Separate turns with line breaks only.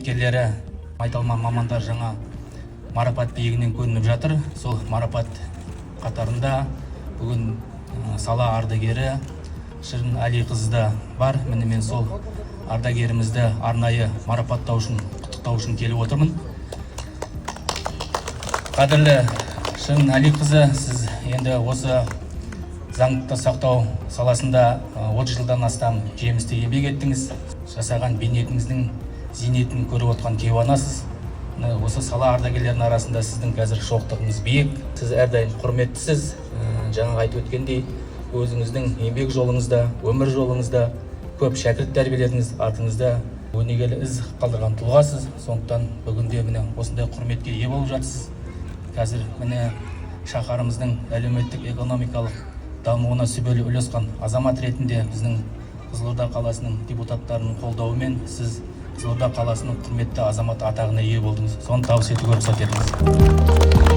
қызметкерлері, майталман мамандар жаңа марапат биігінен көрініп жатыр. Сол марапат қатарында бүгін сала ардагері Шырын Әлиқызы да бар. Міне мен сол ардагерімізді арнайы марапаттау үшін, құттықтау үшін келіп отырмын. Қадірлі Шырын Әлиқызы, сіз енді осы заңдылықты сақтау саласында 30 жылдан астам жемісті еңбек еттіңіз. Жасаған бейнетіңіздің зейнетін көріп отқан кейуанасыз. Осы сала ардагерлерінің арасында сіздің қазір шоқтығыңыз биік. Сіз әрдайым құрметтісіз. Жаңа айтып өткендей, өзіңіздің еңбек жолыңызда, өмір жолыңызда көп шәкірт тәрбиеледіңіз, артыңызда өнегелі із қалдырған тұлғасыз. Сондықтан бүгінде міне осындай құрметке ие болып жатсыз. Қазір міне шаһарымыздың әлеуметтік экономикалық дамуына сүбелі үлесқан азамат ретінде біздің Қызылорда қаласының депутаттарының қолдауымен сіз Қызылорда қаласының құрметті азамат атағына ие болдыңыз. Соны табыс етуге рұқсат етіңіз.